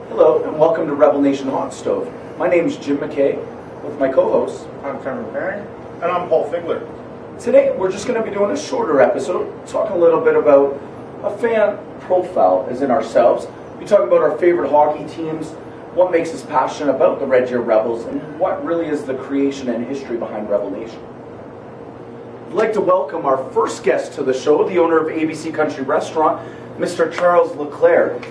Hello, and welcome to Rebel Nation Hotstove. My name is Jim McKay, with my co-host. I'm Trevor, and I'm Paul Figler. Today, we're just going to be doing a shorter episode, talking a little bit about a fan profile, as in ourselves. We talk about our favorite hockey teams, what makes us passionate about the Red Deer Rebels, and what really is the creation and history behind Rebel Nation. I'd like to welcome our first guest to the show, the owner of ABC Country Restaurant, Mr. Charles Leclair.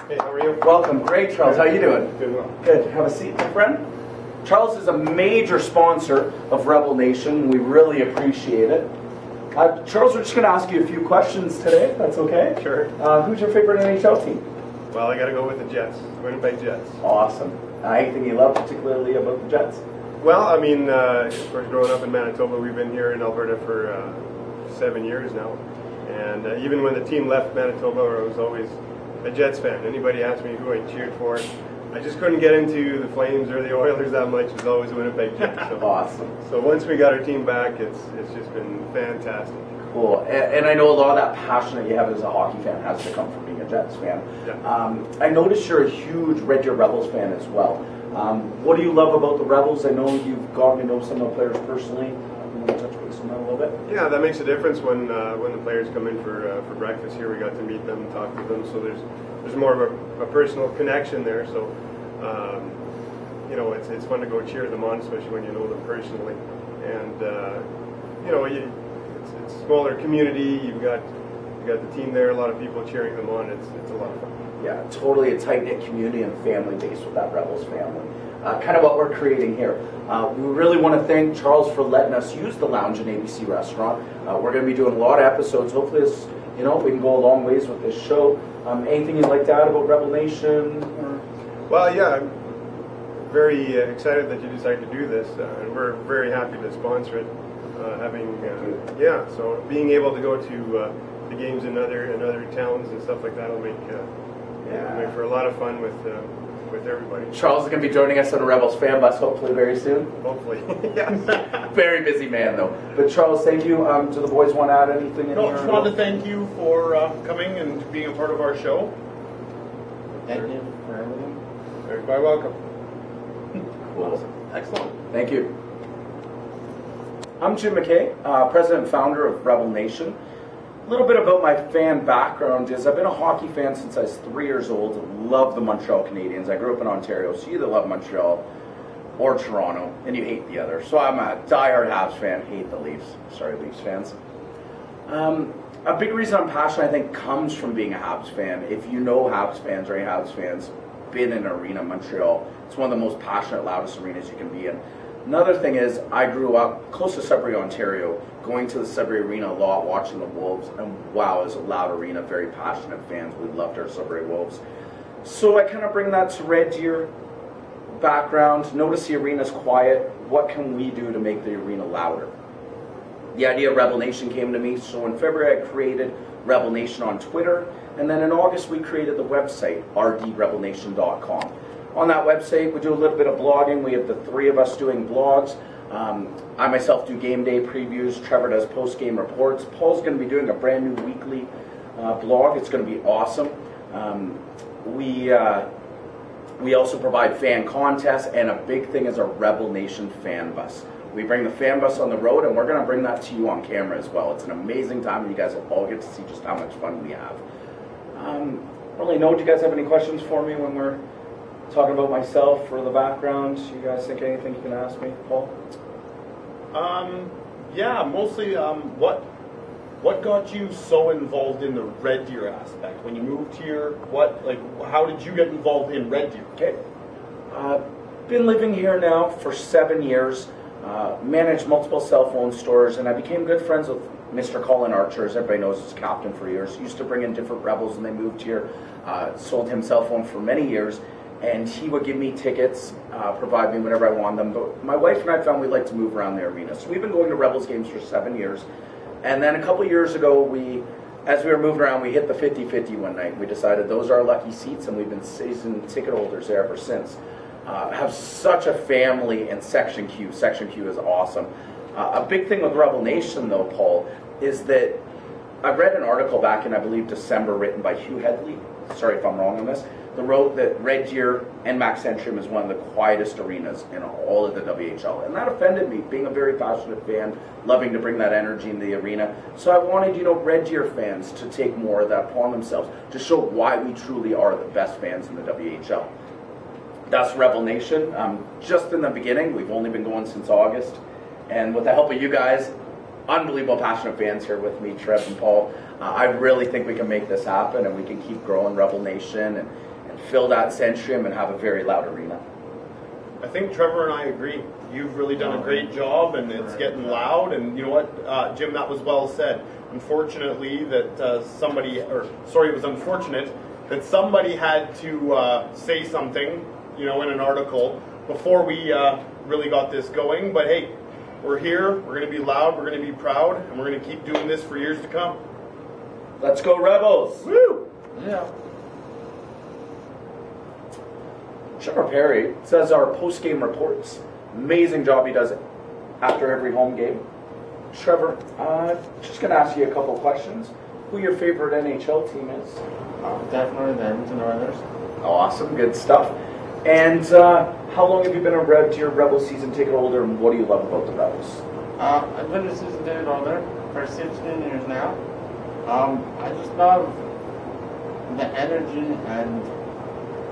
Hey, how are you? Welcome. Great, Charles. How you doing? Doing well. Good. Have a seat, my friend. Charles is a major sponsor of Rebel Nation. We really appreciate it. Charles, we're just going to ask you a few questions today, if that's okay. Sure. Who's your favorite NHL team? Well, I got to go with the Jets. Winnipeg Jets. Awesome. Anything you love particularly about the Jets? Well, I mean, of course, growing up in Manitoba, we've been here in Alberta for 7 years now. And even when the team left Manitoba, I was always a Jets fan. Anybody asked me who I cheered for, I just couldn't get into the Flames or the Oilers that much. It was always a Winnipeg Jets. So, awesome. So once we got our team back, it's just been fantastic. Cool. And I know a lot of that passion that you have as a hockey fan has to come from being a Jets fan. Yeah. I noticed you're a huge Red Deer Rebels fan as well. What do you love about the Rebels? I know you've gotten to know some of the players personally. You want to touch base on that a little bit? Yeah, that makes a difference when the players come in for breakfast here. We got to meet them, talk to them, so there's more of a personal connection there. So you know, it's fun to go cheer them on, especially when you know them personally. And you know, it's a smaller community. You got the team there, a lot of people cheering them on. It's a lot of fun. Yeah, totally a tight-knit community and family base with that Rebels family. Kind of what we're creating here. We really want to thank Charles for letting us use the lounge in ABC Restaurant. We're going to be doing a lot of episodes. Hopefully, this, we can go a long ways with this show. Anything you'd like to add about Rebel Nation? Well, yeah, I'm very excited that you decided to do this, and we're very happy to sponsor it. So being able to go to the games in other towns and stuff like that will make for a lot of fun with everybody. Charles is going to be joining us on a Rebels fan bus hopefully very soon. Hopefully, yes. Very busy man though. But Charles, thank you. Do the boys want to add anything? No, just wanted to thank you for coming and being a part of our show. Thank you for everything. You're quite welcome. Cool. Excellent. Thank you. I'm Jim McKay, president and founder of Rebel Nation. A little bit about my fan background is I've been a hockey fan since I was 3 years old. Love the Montreal Canadiens. I grew up in Ontario, so you either love Montreal or Toronto, and you hate the other. So I'm a diehard Habs fan, hate the Leafs. Sorry, Leafs fans. A big reason I'm passionate, I think, comes from being a Habs fan. If you know Habs fans or any Habs fans, been in an arena in Montreal, it's one of the most passionate, loudest arenas you can be in. Another thing is, I grew up close to Sudbury, Ontario, going to the Sudbury Arena a lot, watching the Wolves, and wow, it was a loud arena, very passionate fans. We loved our Sudbury Wolves. So I kind of bring that to Red Deer background. Notice the arena's quiet. What can we do to make the arena louder? The idea of Rebel Nation came to me, so in February I created Rebel Nation on Twitter, and then in August we created the website, rdrebelnation.com. On that website, we do a little bit of blogging. We have the three of us doing blogs. I myself do game day previews. Trevor does post-game reports. Paul's going to be doing a brand new weekly blog. It's going to be awesome. We also provide fan contests, and a big thing is a Rebel Nation fan bus. We bring the fan bus on the road, and we're going to bring that to you on camera as well. It's an amazing time, and you guys will all get to see just how much fun we have. Really, do you guys have any questions for me when we're talking about myself or the background? You guys think anything you can ask me, Paul? Yeah, mostly what got you so involved in the Red Deer aspect? When you moved here, how did you get involved in Red Deer? Okay. Been living here now for 7 years, managed multiple cell phone stores, and I became good friends with Mr. Colin Archer, as everybody knows, as captain for years. Used to bring in different Rebels, and they moved here, sold him cell phone for many years, and he would give me tickets, provide me whenever I wanted them. But my wife and I found we like to move around the arena. So we've been going to Rebels games for 7 years. And then a couple of years ago, as we were moving around, we hit the 50-50 one night. We decided those are our lucky seats, and we've been season ticket holders there ever since. Have such a family in Section Q. Section Q is awesome. A big thing with Rebel Nation, though, Paul, is that I read an article back in, I believe, December, written by Hugh Headley. Sorry if I'm wrong on this. the wrote that Red Deer and Max Centrium is one of the quietest arenas in all of the WHL. And that offended me, being a very passionate fan, loving to bring that energy in the arena. So I wanted, Red Deer fans to take more of that upon themselves, to show why we truly are the best fans in the WHL. That's Rebel Nation. Just in the beginning, we've only been going since August. And with the help of you guys, unbelievable passionate fans here with me, Trev and Paul, I really think we can make this happen, and we can keep growing Rebel Nation and fill that Centrium and have a very loud arena. I think Trevor and I agree. You've really done a great job, and it's getting loud. And you know what, Jim, that was well said. Unfortunately, that it was unfortunate that somebody had to say something, in an article before we really got this going. But hey, we're here. We're going to be loud. We're going to be proud, and we're going to keep doing this for years to come. Let's go Rebels! Woo! Yeah. Trevor Perry says our post-game reports. Amazing job he does after every home game. Trevor, just going to ask you a couple questions. Who your favorite NHL team is? Definitely the Edmonton Oilers. Awesome, good stuff. And how long have you been a Deer Rebel season ticket holder, and what do you love about the Rebels? I've been a season ticket holder for 16 years now. I just love the energy and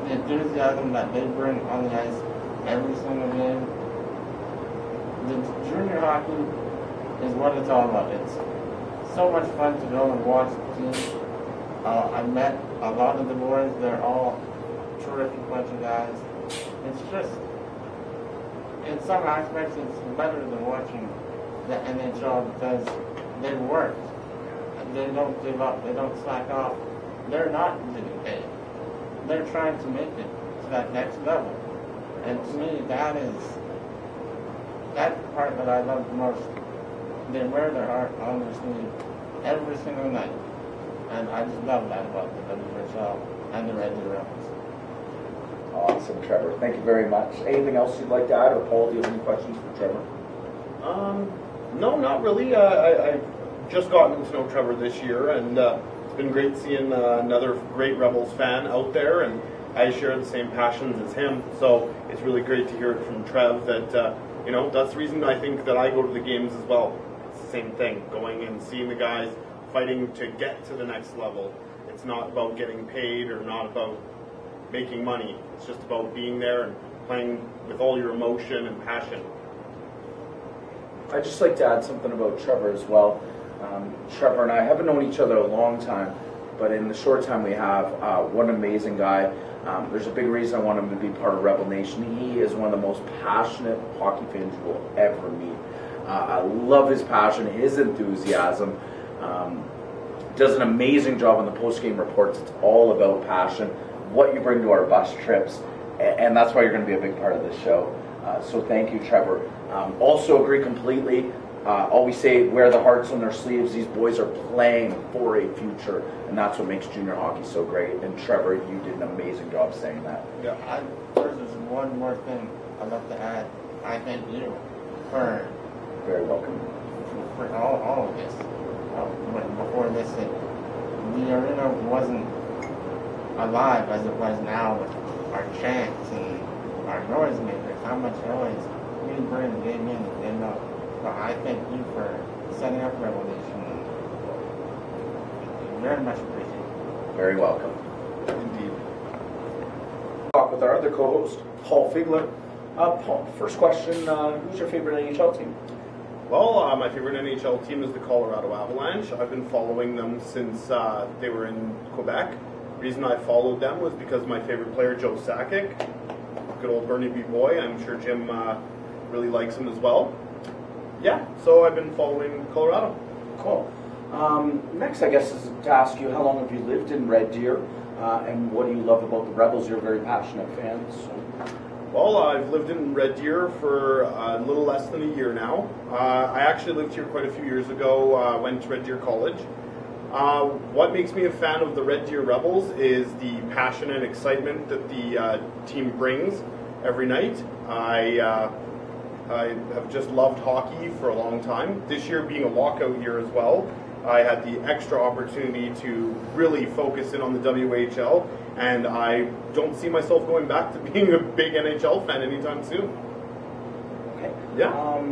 the enthusiasm that they bring on the ice every single game. The junior hockey is what it's all about. It's so much fun to go and watch the team. I've met a lot of the boys. They're all terrific bunch of guys. It's just, in some aspects, it's better than watching the NHL because they work. They don't give up. They don't slack off. They're not getting paid. They're trying to make it to that next level. And to me, that's the part that I love the most. They wear their heart on their sleeve every single night. And I just love that about the WHL and the Red Deer Rebels. Awesome, Trevor. Thank you very much. Anything else you'd like to add, or Paul, do you have any questions for Trevor? No, not really. I've just gotten to know Trevor this year, and it's been great seeing another great Rebels fan out there, and I share the same passions as him. So it's really great to hear it from Trev that, that's the reason I think that I go to the games as well. It's the same thing, going and seeing the guys fighting to get to the next level. It's not about getting paid or not about making money. It's just about being there and playing with all your emotion and passion. I'd just like to add something about Trevor as well. Trevor and I haven't known each other a long time, but in the short time we have, what an amazing guy. There's a big reason I want him to be part of Rebel Nation. He is one of the most passionate hockey fans you will ever meet. I love his passion, his enthusiasm. Does an amazing job on the post-game reports. It's all about passion, what you bring to our bus trips, and that's why you're going to be a big part of this show. So thank you, Trevor. Also agree completely. Always say wear the hearts on their sleeves. These boys are playing for a future, and that's what makes junior hockey so great. And Trevor, you did an amazing job saying that. Yeah. There's just one more thing I'd love to add. I thank you for Very welcome. For all of this. Before this, the arena wasn't alive as it was now with our chants and our noisemakers. How much noise we bring the game in and game out. So I thank you for setting up Revolution. Very much appreciated. Very welcome. Indeed. Talk with our other co-host, Paul Figler. Paul, first question, who's your favorite NHL team? Well, my favorite NHL team is the Colorado Avalanche. I've been following them since they were in Quebec. The reason I followed them was because my favorite player, Joe Sakic, good old Bernie B. Boy. I'm sure Jim really likes him as well. Yeah, so I've been following Colorado. Cool. Next, I guess, is to ask you, how long have you lived in Red Deer, and what do you love about the Rebels? You're a very passionate fan. So. Well, I've lived in Red Deer for a little less than a year now. I actually lived here quite a few years ago. Went to Red Deer College. What makes me a fan of the Red Deer Rebels is the passion and excitement that the team brings every night. I have just loved hockey for a long time. This year being a lockout year as well, I had the extra opportunity to really focus in on the WHL and I don't see myself going back to being a big NHL fan anytime soon. Okay. Yeah.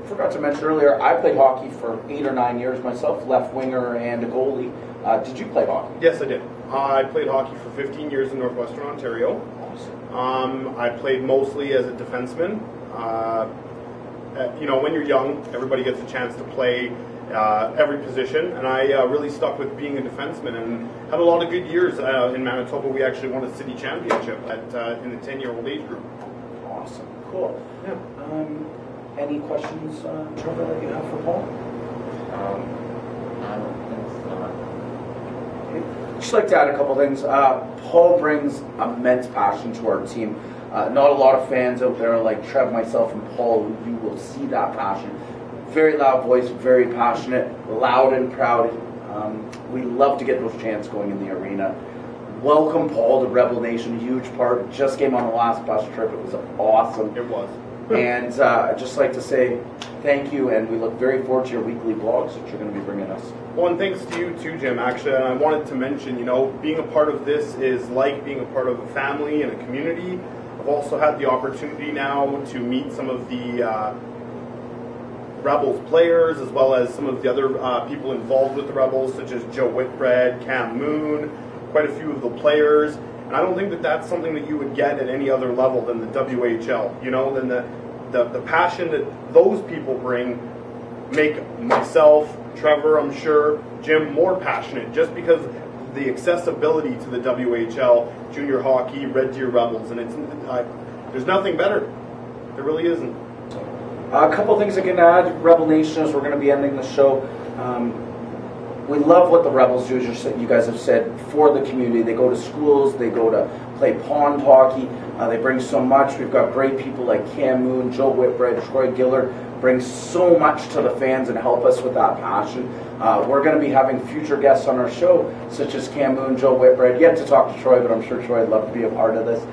Forgot to mention earlier, I played hockey for 8 or 9 years myself, left winger and a goalie. Did you play hockey? Yes, I did. I played hockey for 15 years in Northwestern Ontario. Awesome. I played mostly as a defenseman. When you're young, everybody gets a chance to play every position, and I really stuck with being a defenseman and had a lot of good years in Manitoba. We actually won a city championship in the 10-year-old age group. Awesome. Cool. Yeah. Any questions, Trevor, that you have for Paul? I don't think so. Just like to add a couple things. Paul brings immense passion to our team. Not a lot of fans out there like Trev, myself, and Paul. You will see that passion. Very loud voice, very passionate, loud and proud. We love to get those chants going in the arena. Welcome, Paul, to Rebel Nation. Huge part. Just came on the last bus trip. It was awesome. It was. And I'd just like to say thank you, and we look very forward to your weekly vlogs that you're going to be bringing us. Well, and thanks to you too, Jim. Actually, I wanted to mention, being a part of this is like being a part of a family and a community. I've also had the opportunity now to meet some of the Rebels players, as well as some of the other people involved with the Rebels, such as Joe Whitbread, Cam Moon, quite a few of the players. And I don't think that that's something that you would get at any other level than the WHL. Than the passion that those people bring make myself, Trevor, I'm sure, Jim, more passionate, just because the accessibility to the WHL, junior hockey, Red Deer Rebels, and there's nothing better. There really isn't. A couple things I can add, Rebel Nation, as we're going to be ending the show. We love what the Rebels do, as you guys have said, for the community. They go to schools, they go to play pond hockey, they bring so much. We've got great people like Cam Moon, Joe Whitbread, Troy Gillard, bring so much to the fans and help us with that passion. We're going to be having future guests on our show, such as Cam Moon, Joe Whitbread. Yet to talk to Troy, but I'm sure Troy would love to be a part of this.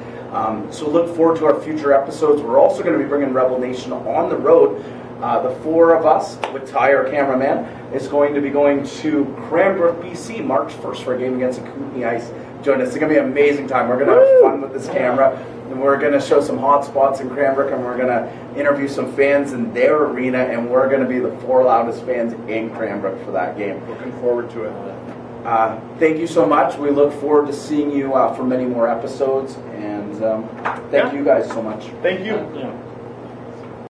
So look forward to our future episodes. We're also going to be bringing Rebel Nation on the road. The four of us, with Ty, our cameraman, is going to be going to Cranbrook, BC, March 1st for a game against the Kootenay Ice. Join us. It's going to be an amazing time. We're going to have fun with this camera, and we're going to show some hot spots in Cranbrook, and we're going to interview some fans in their arena, and we're going to be the 4 loudest fans in Cranbrook for that game. Looking forward to it. Thank you so much. We look forward to seeing you for many more episodes, and thank you guys so much. Thank you. Thank you.